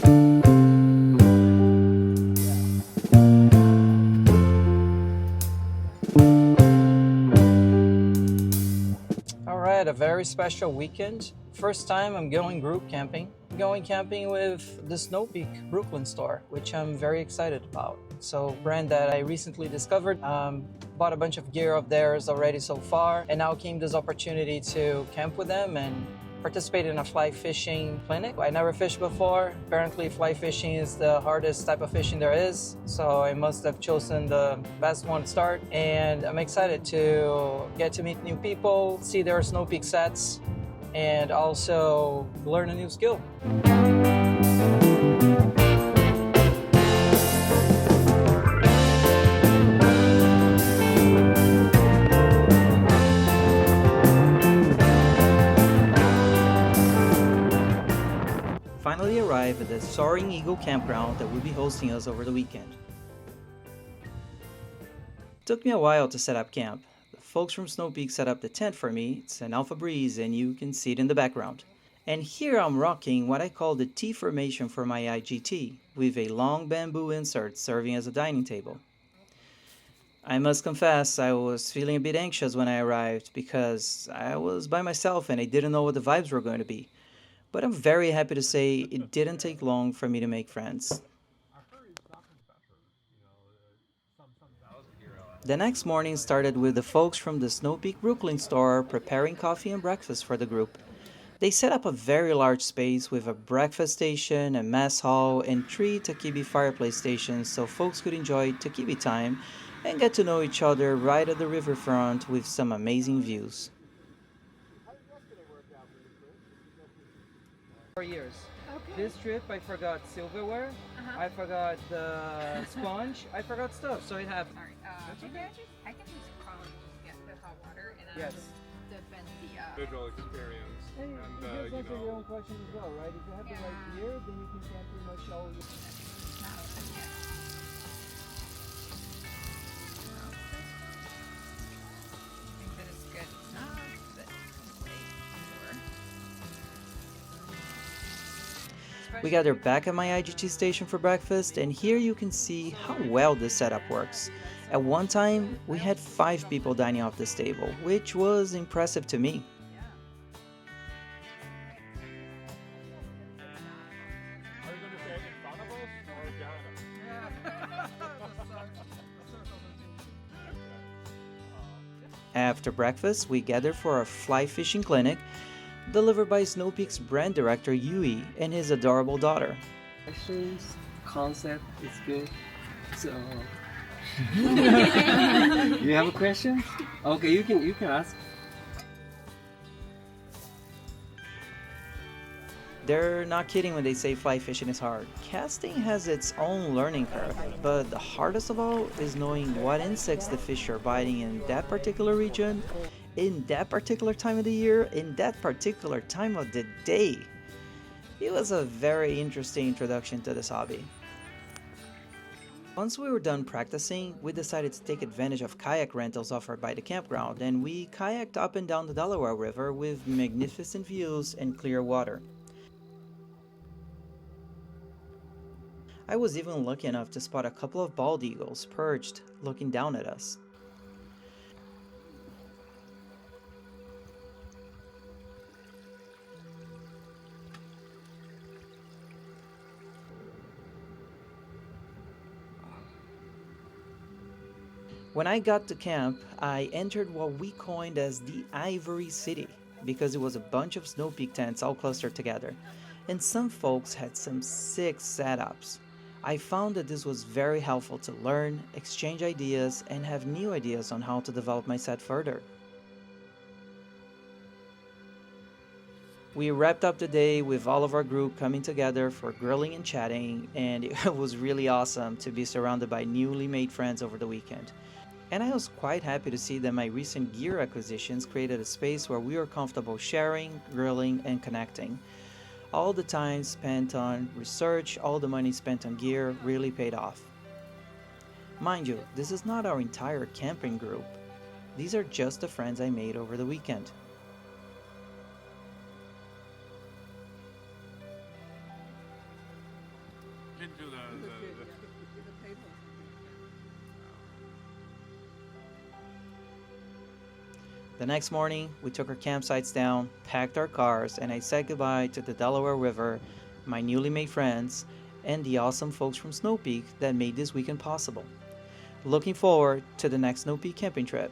All right, a very special weekend. First time I'm going group camping. Going camping with the Snow Peak Brooklyn store, which I'm very excited about. So, brand that I recently discovered. Bought a bunch of gear of theirs already so far, and now came this opportunity to camp with them and participate in a fly fishing clinic. I never fished before. Apparently, fly fishing is the hardest type of fishing there is, so I must have chosen the best one to start. And I'm excited to get to meet new people, see their Snow Peak sets, and also learn a new skill. Finally arrived at the Soaring Eagle campground that will be hosting us over the weekend. Took me a while to set up camp. The folks from Snow Peak set up the tent for me. It's an alpha breeze and you can see it in the background. And here I'm rocking what I call the T formation for my IGT, with a long bamboo insert serving as a dining table. I must confess, I was feeling a bit anxious when I arrived because I was by myself and I didn't know what the vibes were going to be. But I'm very happy to say it didn't take long for me to make friends. The next morning started with the folks from the Snow Peak Brooklyn store preparing coffee and breakfast for the group. They set up a very large space with a breakfast station, a mess hall, and 3 Takibi fireplace stations so folks could enjoy Takibi time and get to know each other right at the riverfront with some amazing views. For years. Okay. This trip I forgot silverware, I forgot the sponge, I forgot stuff, so it happened. Sorry. Maybe I can just probably just get the hot water and Yes. just defend the. Visual experience. Hey, you And, guys you answer know, your own questions as well, right? If you have the right Yeah. gear, then you can camp pretty much all year. It's not open yet. I think that it's good enough, but wait for. We gathered back at my IGT station for breakfast, and here you can see how well this setup works. At one time, we had 5 people dining off this table, which was impressive to me. are you going to say in front of us or behind us? After breakfast, we gathered for a fly fishing clinic delivered by Snow Peak's brand director Yui and his adorable daughter. Questions, concept is good. So you have a question? Okay, you can ask. They're not kidding when they say fly fishing is hard. Casting has its own learning curve, but the hardest of all is knowing what insects the fish are biting in that particular region, in that particular time of the year, in that particular time of the day. It was a very interesting introduction to this hobby. Once we were done practicing, we decided to take advantage of kayak rentals offered by the campground, and we kayaked up and down the Delaware River with magnificent views and clear water. I was even lucky enough to spot a couple of bald eagles perched, looking down at us. When I got to camp, I entered what we coined as the Ivory City, because it was a bunch of Snow Peak tents all clustered together, and some folks had some sick setups. I found that this was very helpful to learn, exchange ideas, and have new ideas on how to develop my set further. We wrapped up the day with all of our group coming together for grilling and chatting, and it was really awesome to be surrounded by newly made friends over the weekend. And I was quite happy to see that my recent gear acquisitions created a space where we were comfortable sharing, grilling, and connecting. All the time spent on research, all the money spent on gear really paid off. Mind you, this is not our entire camping group. These are just the friends I made over the weekend. into the paper. The next morning, we took our campsites down, packed our cars, and I said goodbye to the Delaware River, my newly made friends, and the awesome folks from Snow Peak that made this weekend possible. Looking forward to the next Snow Peak camping trip.